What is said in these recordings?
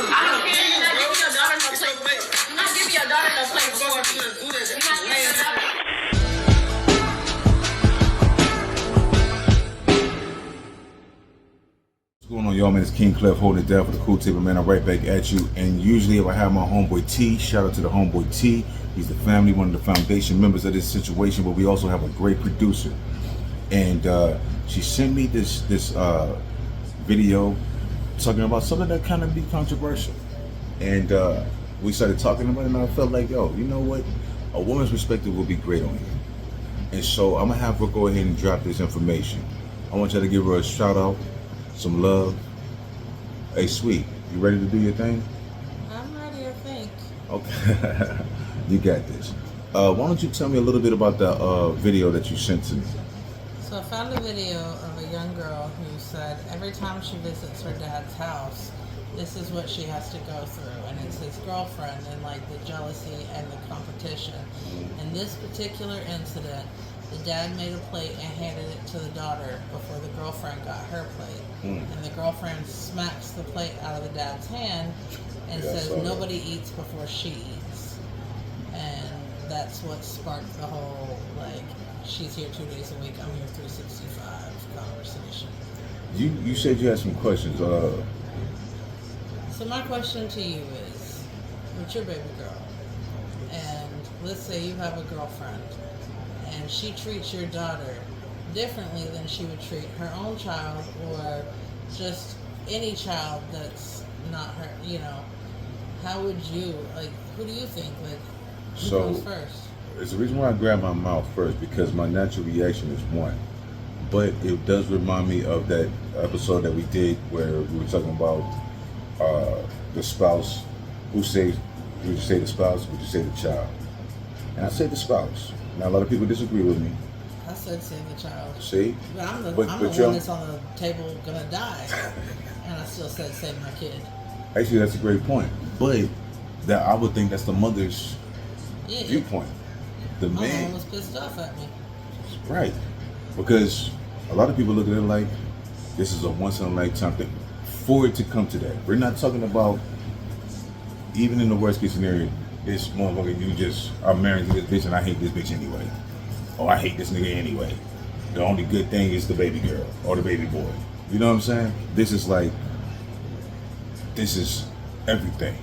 don't care. You're not giving your daughter no play. You're not giving your daughter no play before me. You're not giving your daughter. What's going on, y'all, man? It's King Clef holding it down for the Cool Table, man. I'm right back at you. And usually if I have my homeboy T, shout out to the homeboy T. He's the family, one of the foundation members of this situation, but we also have a great producer. And she sent me this video talking about something that kind of be controversial. And we started talking about it, and I felt like, yo, you know what? A woman's perspective will be great on here. And so I'm gonna have her go ahead and drop this information. I want y'all to give her a shout out, some love. Hey, sweet, you ready to do your thing? I'm ready, I think. Okay, you got this. Why don't you tell me a little bit about the video that you sent to me? So I found a video of a young girl who said every time she visits her dad's house, this is what she has to go through, and it's his girlfriend and like the jealousy and the competition. In this particular incident, the dad made a plate and handed it to the daughter before the girlfriend got her plate. And the girlfriend smacks the plate out of the dad's hand and says nobody eats before she eats. And that's what sparked the whole, like, she's here 2 days a week, I'm here 365 conversation. You said you had some questions. So my question to you is, with your baby girl, and let's say you have a girlfriend, and she treats your daughter differently than she would treat her own child, or just any child that's not her, you know, how would you, like, who do you think, like, who goes first? It's the reason why I grab my mouth first, because my natural reaction is one. But it does remind me of that episode that we did where we were talking about the spouse. Would you say the spouse, would you say the child? And I say the spouse. Now, a lot of people disagree with me. I said save the child. See? But I'm the one that's on the table gonna die. And I still said save my kid. Actually, that's a great point. But that I would think that's the mother's viewpoint. The my man mom was pissed off at me. Right. Because a lot of people look at it like this is a once in a lifetime thing. For it to come to that. We're not talking about, even in the worst case scenario, this motherfucker, you just are married to this bitch and I hate this bitch anyway. Or I hate this nigga anyway. The only good thing is the baby girl or the baby boy. You know what I'm saying? This is everything.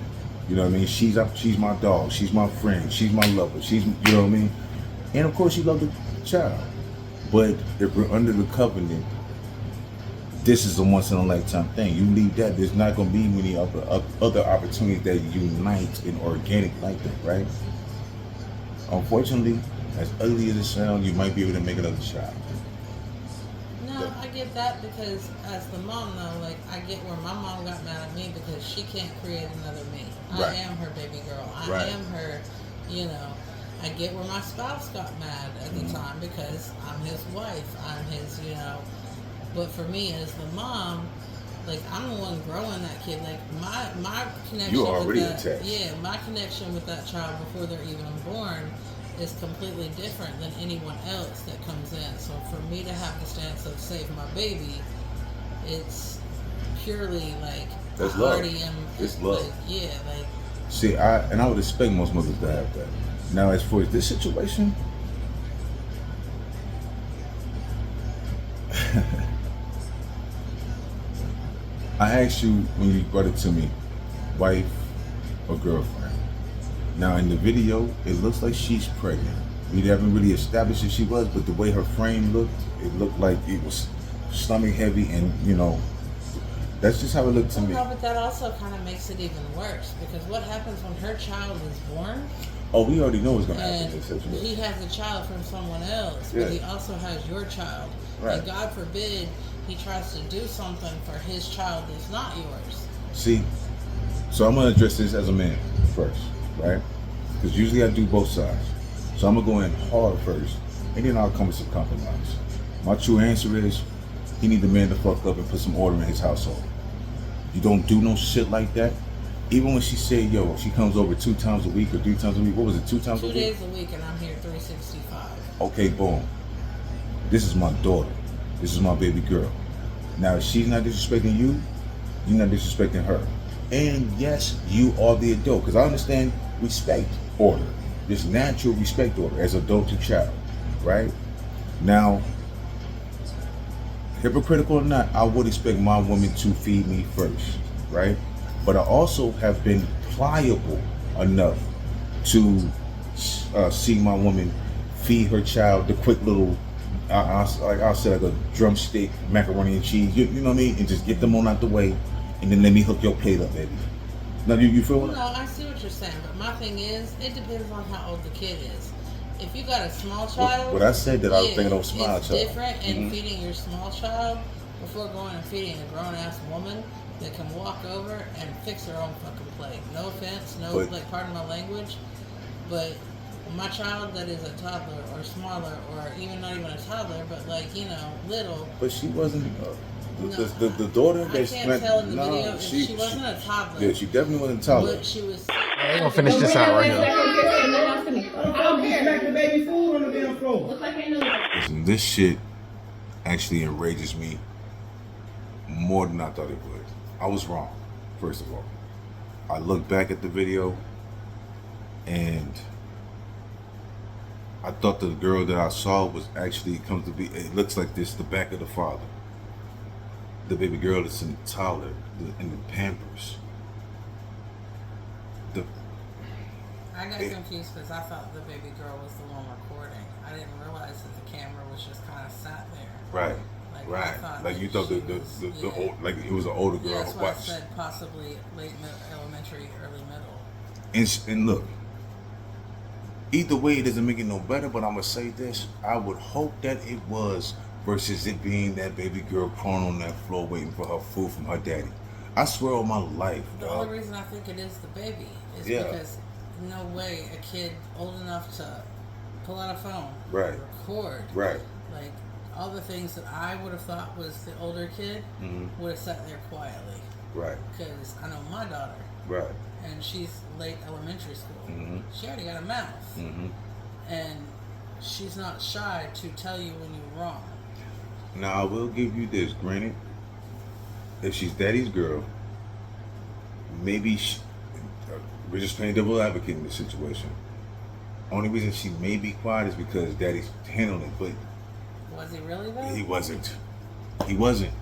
You know what I mean? She's my dog. She's my friend. She's my lover. You know what I mean? And of course, she loves the child. But if we're under the covenant, this is a once in a lifetime thing. You leave that, there's not going to be many other opportunities that unite in organic like that, right? Unfortunately, as ugly as it sounds, you might be able to make another child. No, I get that, because as the mom though, like, I get where my mom got mad at me because she can't create another me. I am her baby girl. I am her, you know. I get where my spouse got mad at the time because I'm his wife. I'm his, you know. But for me as the mom, like, I'm the one growing that kid. Like, my connection You already with that, attached. yeah, my connection with that child before they're even born is completely different than anyone else that comes in. So for me to have the stance of save my baby, it's purely like that's I love. already am. It's love. Like, yeah, like. See, I would expect most mothers to have that. Now, as for this situation, I asked you when you brought it to me, wife or girlfriend. Now, in the video, it looks like she's pregnant. We haven't really established if she was, but the way her frame looked, it looked like it was stomach heavy, and, you know, that's just how it looked to me. No, but that also kind of makes it even worse, because what happens when her child is born? Oh, we already know what's going to happen in this situation. He has a child from someone else, but he also has your child. Right. And God forbid he tries to do something for his child that's not yours. See, so I'm going to address this as a man first, right? Because usually I do both sides. So I'm going to go in hard first, and then I'll come with some compromise. My true answer is, he need the man to fuck up and put some order in his household. You don't do no shit like that. Even when she said, yo, she comes over 2 times a week or 3 times a week. What was it, 2 times a week? 2 days a week, and I'm here 365. Okay, boom. This is my daughter. This is my baby girl. Now, if she's not disrespecting you, you're not disrespecting her. And yes, you are the adult. Because I understand respect order. This natural respect order as adult to child. Right? Now, hypocritical or not, I would expect my woman to feed me first. Right? But I also have been pliable enough to see my woman feed her child the quick little, I'll say like a drumstick, macaroni and cheese, you know what I mean? And just get them on out the way, and then let me hook your plate up, baby. Now, you feel what? No, I see what you're saying, but my thing is, it depends on how old the kid is. If you got a small child, What I said that I was thinking of a small it's child. different in feeding your small child before going and feeding a grown-ass woman that can walk over and fix her own fucking plate. No offense, like, pardon my language, but my child that is a toddler or smaller, or even not even a toddler, but like, you know, little. But she wasn't. The daughter I that can't tell in the video if she wasn't a toddler. Yeah, she definitely wasn't a toddler. But she was. We're gonna finish this out right here. I'll get back the baby food on the damn floor. Listen, this shit actually enrages me more than I thought it would. I was wrong, first of all. I looked back at the video and I thought the girl that I saw was actually comes to be, it looks like this, the back of the father. The baby girl that's in the toddler, in the Pampers. I got confused because I thought the baby girl was the one recording. I didn't realize that the camera was just kind of sat there. Right. Like, Right. Like you thought the old, like it was an older girl. Yeah, that's why I said possibly late elementary, early middle. And look, either way, it doesn't make it no better. But I'm gonna say this: I would hope that it was versus it being that baby girl crawling on that floor waiting for her food from her daddy. I swear on my life, The dog. only reason I think it is the baby is because no way a kid old enough to pull out a phone, Right, record, right, like all the things that I would have thought was the older kid would have sat there quietly. right, Because I know my daughter, right. and she's late elementary school. Mhm. She already got a mouth, and she's not shy to tell you when you're wrong. Now I will give you this. Granted, if she's daddy's girl, maybe we're just playing devil advocate in this situation. Only reason she may be quiet is because daddy's handling it, but Was he really though? he wasn't. He wasn't.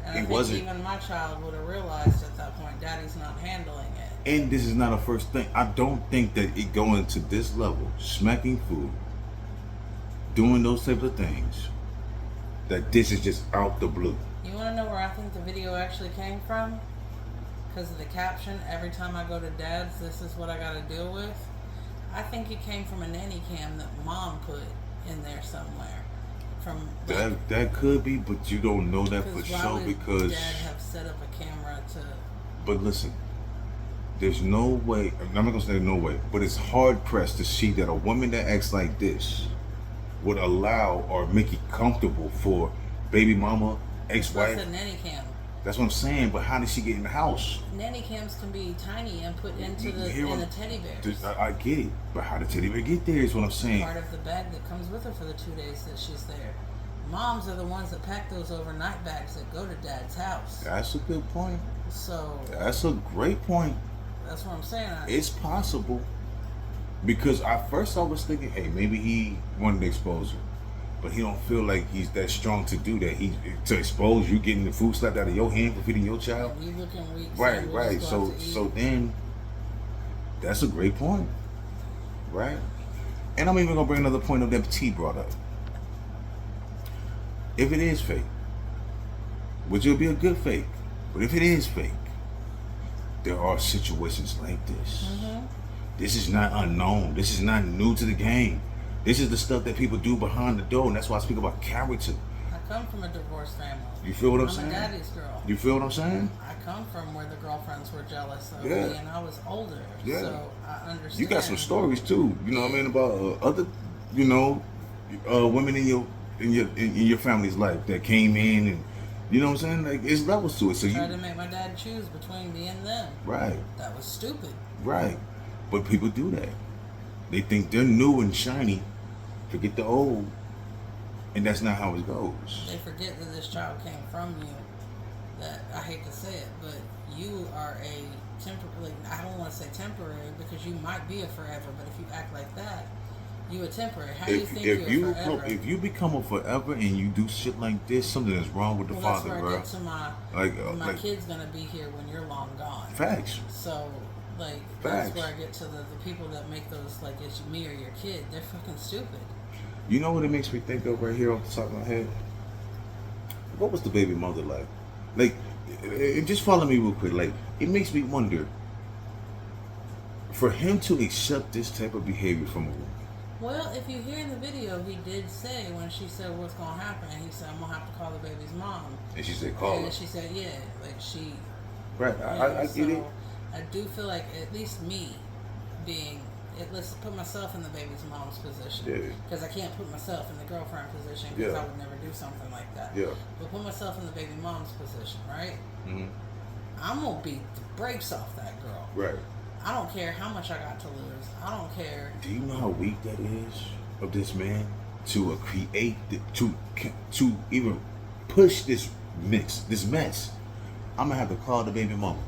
And He I think wasn't. even my child would have realized at that point, Daddy's not handling it. And this is not a first thing. I don't think that it going to this level, smacking food, doing those types of things, that this is just out the blue. You want to know where I think the video actually came from? Because of the caption, every time I go to Dad's, this is what I got to deal with. I think it came from a nanny cam that Mom put in there somewhere. From That could be, but you don't know that for why sure would because. Dad have set up a camera to. But listen, there's no way. I'm not gonna say no way, but it's hard pressed to see that a woman that acts like this would allow or make it comfortable for baby mama, ex-wife. That's a nanny cam. That's what I'm saying. But how did she get in the house? Nanny cams can be tiny and put into the teddy bears. I get it, but how did teddy bear get there? Is what I'm saying. Part of the bag that comes with her for the 2 days that she's there. Moms are the ones that pack those overnight bags that go to Dad's house. That's a good point. So That's a great point. that's what I'm saying. It's possible because at first I was thinking, hey, maybe he wanted to expose her, but he don't feel like he's that strong to do that. He to expose you getting the food slapped out of your hand for feeding your child. You looking weak. Right, we'll right. just go out to So eat. then, that's a great point, right? And I'm even gonna bring another point up that T brought up. If it is fake, which will be a good fake, but if it is fake, there are situations like this. This is not unknown. This is not new to the game. This is the stuff that people do behind the door, and that's why I speak about character. I come from a divorced family. You feel what I'm saying? I'm a daddy's girl. You feel what I'm saying? I come from where the girlfriends were jealous of Yeah. me, and I was older, Yeah. so I understand. You got some stories too. You know what I mean about other, women in your family's life that came in, and you know what I'm saying. Like it's levels to it. So Tried to make my dad choose between me and them. right, That was stupid. right. But people do that. They think they're new and shiny, forget the old, and that's not how it goes. They forget that this child came from you. That I hate to say it, but you are are a temporary, I don't want to say temporary because you might be a forever, but if you act like that, you a temporary. How do you think you're a forever? If you become a forever and you do shit like this, something is wrong with the father, that's where bro. I get to my kid's gonna be here when you're long gone. Facts. So, like, that's where I get to the people that make those, like, it's me or your kid. They're fucking stupid. You know what it makes me think of right here off the top of my head? What was the baby mother like? Like, just follow me real quick. Like, it makes me wonder, for him to accept this type of behavior from a woman. Well, if you hear in the video, he did say when she said what's gonna happen, he said I'm gonna have to call the baby's mom. And she said call her. And she said yeah, like she. Right, I get it. I do feel like at least me, let's put myself in the baby's mom's position. Because I can't put myself in the girlfriend position because I would never do something like that. Yeah. But put myself in the baby mom's position, right? Mm-hmm. I'm gonna beat the brakes off that girl. Right. I don't care how much I got to lose. I don't care. Do you know how weak that is of this man to create, to even push this mess? I'm gonna have to call the baby mama.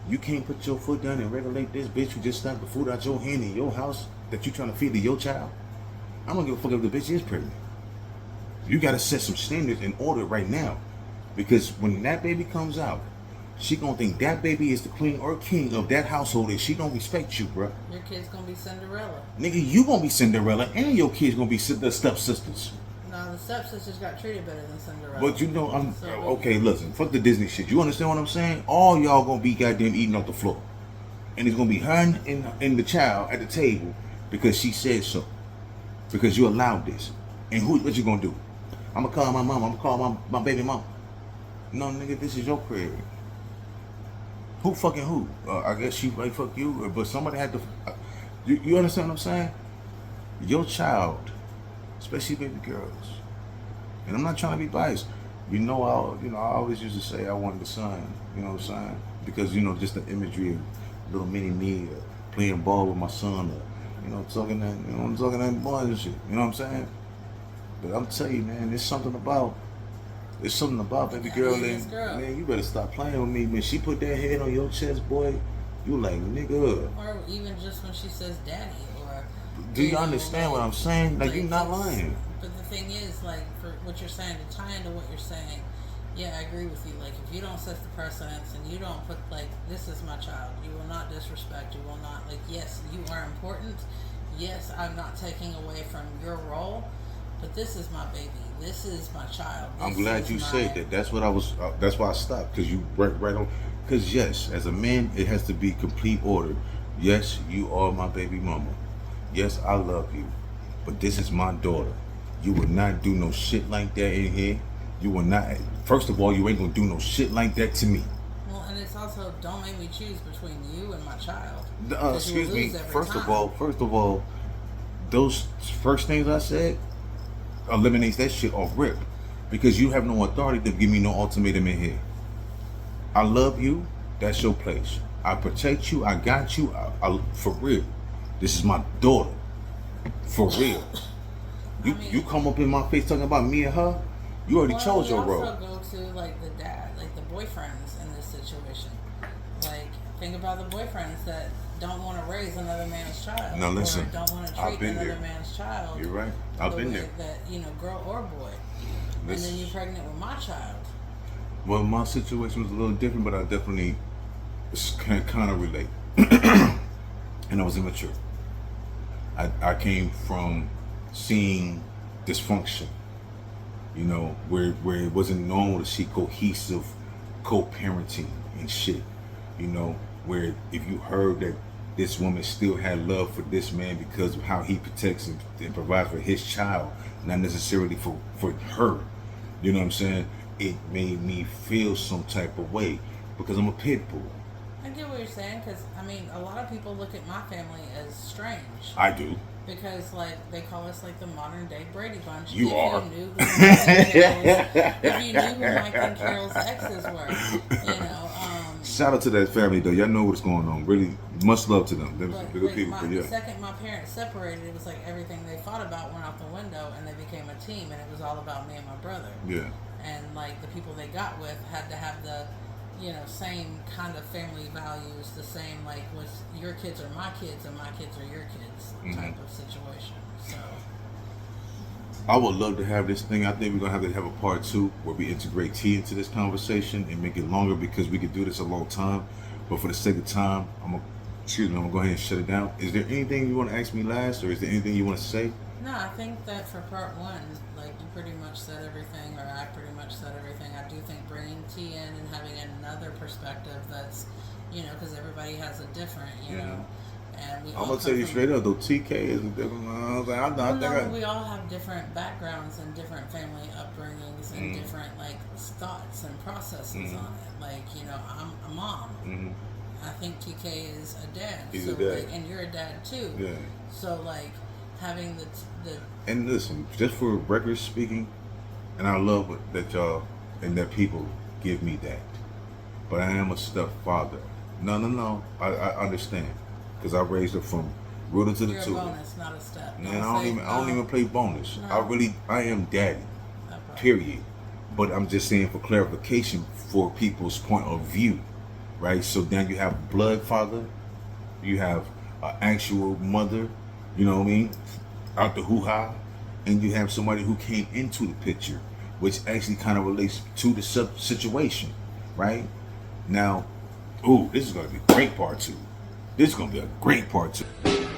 You can't put your foot down and regulate this bitch who just stuck the food out your hand in your house that you trying to feed to your child. I don't give a fuck if the bitch is pregnant. You gotta set some standards in order right now, because when that baby comes out, she gonna think that baby is the queen or king of that household, and she gonna respect you, bro. Your kid's gonna be Cinderella. Nigga, you gonna be Cinderella, and your kids gonna be the stepsisters. No, the stepsisters got treated better than Cinderella. But you know, okay, listen, fuck the Disney shit. You understand what I'm saying? All y'all gonna be goddamn eating off the floor. And it's gonna be her and the child at the table because she said so. Because you allowed this. And what you gonna do? I'm gonna call my mom, I'm gonna call my baby mom. No, nigga, this is your crib. Who fucking who? I guess she like fuck you, but somebody had to. You understand what I'm saying? Your child, especially baby girls, and I'm not trying to be biased. I always used to say I wanted a son. You know what I'm saying? Because just the imagery of little mini me playing ball with my son, or talking that boy and shit. You know what I'm saying? But I'm telling you, man, there's something about baby girl, and man, you better stop playing with me, man. She put that head on your chest, boy. You like, nigga. Or even just when she says daddy, or. Do you understand what I'm saying? Like, you're not lying. But the thing is, like, for what you're saying, to tie into what you're saying, yeah, I agree with you. Like, if you don't set the precedence and you don't put, like, this is my child, you will not disrespect, you will not, like, yes, you are important. Yes, I'm not taking away from your role, but this is my baby. This is my child. I'm glad you said that. That's what I was. That's why I stopped, because you right on. Because yes, as a man, it has to be complete order. Yes, you are my baby mama. Yes, I love you, but this is my daughter. You will not do no shit like that in here. You will not. First of all, you ain't gonna do no shit like that to me. Well, and it's also, don't make me choose between you and my child. Excuse me. First of all, those first things I said eliminates that shit off rip, because you have no authority to give me no ultimatum in here. I love you. That's your place. I protect you. I got you. I for real. This is my daughter. For real. You come up in my face talking about me and her. You already chose your role. Also go to like the dad, like the boyfriends in this situation. Like, think about the boyfriends that don't want to raise another man's child. Now listen, or don't want to treat another man's child. You're right. I've been there. That girl or boy. And then you're pregnant with my child. Well, my situation was a little different, but I definitely can kind of relate. And I was immature. I came from seeing dysfunction, where it wasn't normal to see cohesive co-parenting and shit, where if you heard that this woman still had love for this man because of how he protects and provides for his child, not necessarily for her, you know what I'm saying? It made me feel some type of way because I'm a pit bull. I get what you're saying, because, a lot of people look at my family as strange. I do. Because, they call us, the modern-day Brady Bunch. You are. If you knew who Mike and Carol's exes were, Shout out to that family, though. Y'all know what's going on. Really, much love to them. They're good people. The second my parents separated, it was like everything they fought about went out the window, and they became a team, and it was all about me and my brother. Yeah. And, the people they got with had to have the you know, same kind of family values, the same like with your kids are my kids and my kids are your kids type of situation. So I would love to have this thing. I think we're gonna have a part 2 where we integrate T into this conversation and make it longer because we could do this a long time. But for the sake of time, I'm gonna go ahead and shut it down. Is there anything you want to ask me last, or is there anything you want to say? no, I think that for part 1, like you pretty much said everything, or I pretty much said everything. I do think bringing T in and having another perspective that's, you know, because everybody has a different, you know. And we I'm all gonna come tell you from- straight up though, TK is a different. we all have different backgrounds and different family upbringings and different like thoughts and processes on it. Like, you know, I'm a mom. I think TK is a dad. He's so a dad. Like, and you're a dad too. Yeah. So like having the And listen, just for record speaking, and I love that y'all and that people give me that. But I am a stepfather. No. I understand because I raised her from rooter to the you're a tutor. bonus, not a step. Man, I don't even play bonus. No. I am daddy. Okay. Period. But I'm just saying for clarification for people's point of view, right? So then you have blood father, you have an actual mother, you know what I mean, out the hoo-ha, and you have somebody who came into the picture, which actually kind of relates to the situation, right? Now, this is going to be a great part 2. This is going to be a great part 2.